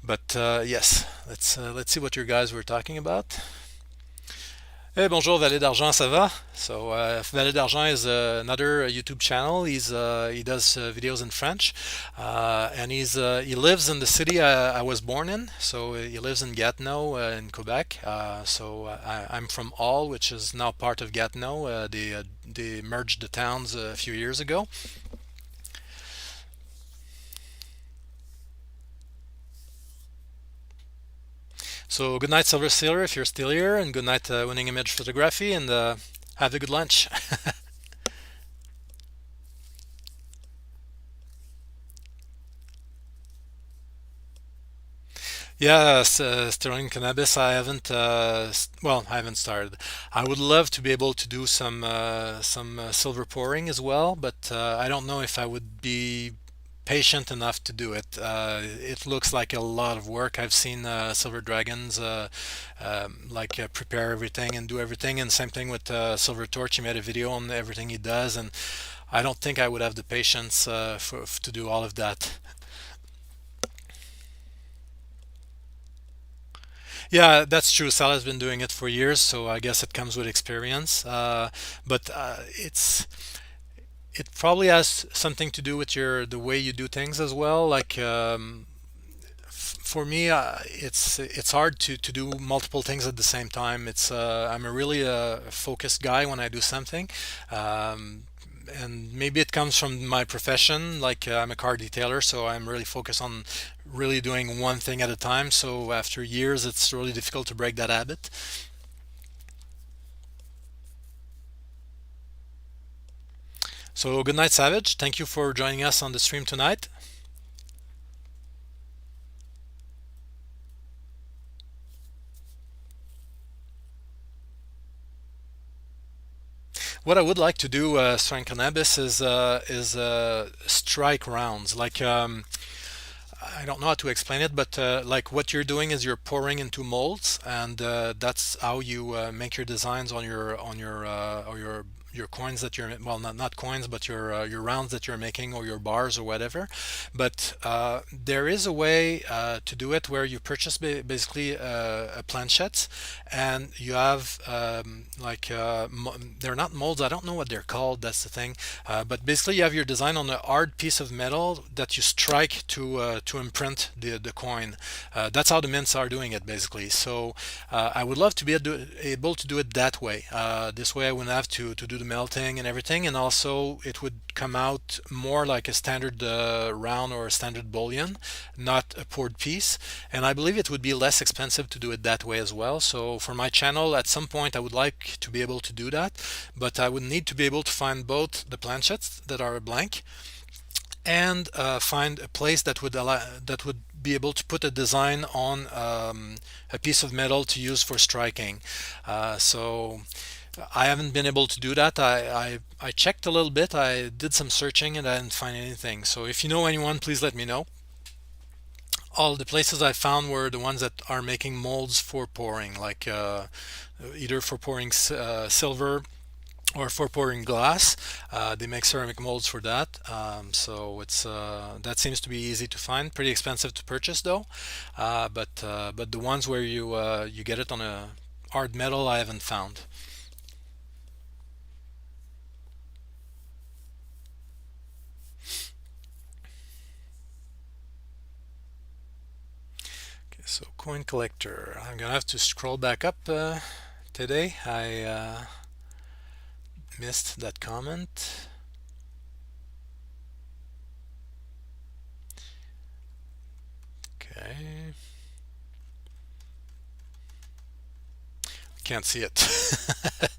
but yes, let's see what your guys were talking about. Hey, bonjour, Valet d'Argent, ça va? So, Valet d'Argent is another YouTube channel. He does videos in French, and he lives in the city I was born in. So he lives in Gatineau in Quebec. I'm from All, which is now part of Gatineau. They merged the towns a few years ago. So good night, Silver Sealer, if you're still here, and good night, Winning Image Photography, and have a good lunch. Yeah, Sterling Cannabis. I haven't. Well, I haven't started. I would love to be able to do some silver pouring as well, but I don't know if I would be patient enough to do it. It looks like a lot of work. I've seen Silver Dragons like prepare everything and do everything, and same thing with Silver Torch. He made a video on everything he does, and I don't think I would have the patience to do all of that. Yeah, that's true. Sal has been doing it for years, so I guess it comes with experience. But it probably has something to do with the way you do things as well. Like for me, it's hard to do multiple things at the same time. I'm a really focused guy when I do something. Um, and maybe it comes from my profession, like I'm a car detailer, so I'm really focused on really doing one thing at a time. So after years, it's really difficult to break that habit. So good night, Savage. Thank you for joining us on the stream tonight. What I would like to do, Strand Cannabis, is strike rounds. Like I don't know how to explain it, but like what you're doing is you're pouring into molds, and that's how you make your designs on your coins that you're, well, not coins, but your rounds that you're making, or your bars or whatever. But there is a way to do it where you purchase basically a planchette, and you have like they're not molds. I don't know what they're called. That's the thing. But basically, you have your design on a hard piece of metal that you strike to imprint the coin. That's how the mints are doing it, basically. So I would love to be able to do it that way. This way, I wouldn't have to do the melting and everything, and also it would come out more like a standard round or a standard bullion, not a poured piece. And I believe it would be less expensive to do it that way as well. So for my channel, at some point, I would like to be able to do that, but I would need to be able to find both the planchettes that are blank, and find a place that would be able to put a design on a piece of metal to use for striking. So I haven't been able to do that. I checked a little bit. I did some searching and I didn't find anything. So if you know anyone, please let me know. All the places I found were the ones that are making molds for pouring, like either for pouring silver or for pouring glass. They make ceramic molds for that. So it's that seems to be easy to find. Pretty expensive to purchase though. But the ones where you get it on a hard metal, I haven't found. Okay, so coin collector. I'm gonna have to scroll back up today. I missed that comment. Okay, can't see it. Let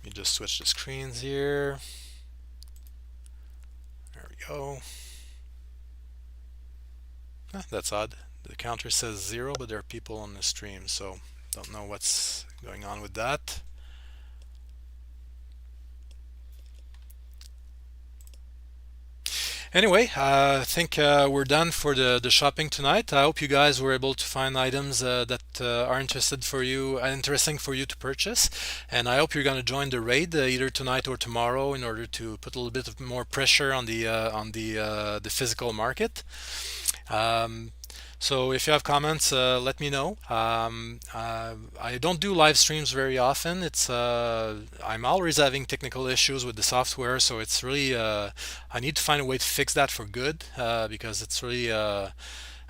me just switch the screens here. There we go. That's odd. The counter says 0, but there are people on the stream, so don't know what's going on with that. Anyway, I think we're done for the shopping tonight. I hope you guys were able to find items that are interesting for you to purchase, and I hope you're going to join the raid either tonight or tomorrow in order to put a little bit of more pressure on the physical market. Um, so if you have comments, let me know. I don't do live streams very often. I'm always having technical issues with the software, so it's really I need to find a way to fix that for good because it's really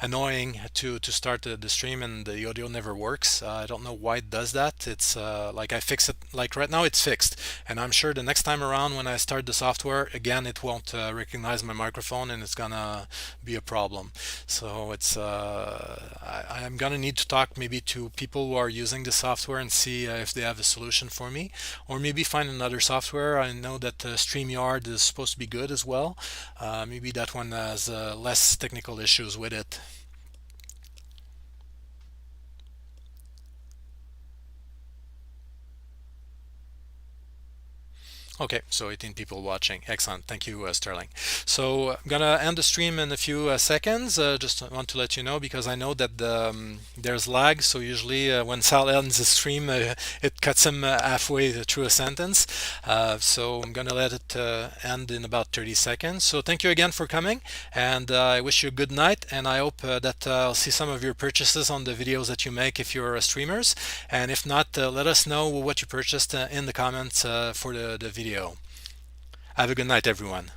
annoying to start the stream and the audio never works. I don't know why it does that. It's like I fix it, like right now it's fixed, and I'm sure the next time around when I start the software again, it won't recognize my microphone, and it's gonna be a problem. So it's I'm gonna need to talk maybe to people who are using the software and see if they have a solution for me, or maybe find another software. I know that StreamYard is supposed to be good as well. Maybe that one has less technical issues with it. Okay, so 18 people watching. Excellent. Thank you, Sterling. So I'm gonna end the stream in a few seconds. Just want to let you know because I know that there's lag. So usually when Sal ends the stream, it cuts him halfway through a sentence. So I'm gonna let it end in about 30 seconds. So thank you again for coming, and I wish you a good night. And I hope that I'll see some of your purchases on the videos that you make if you're streamers. And if not, let us know what you purchased in the comments for the video. Have a good night, everyone.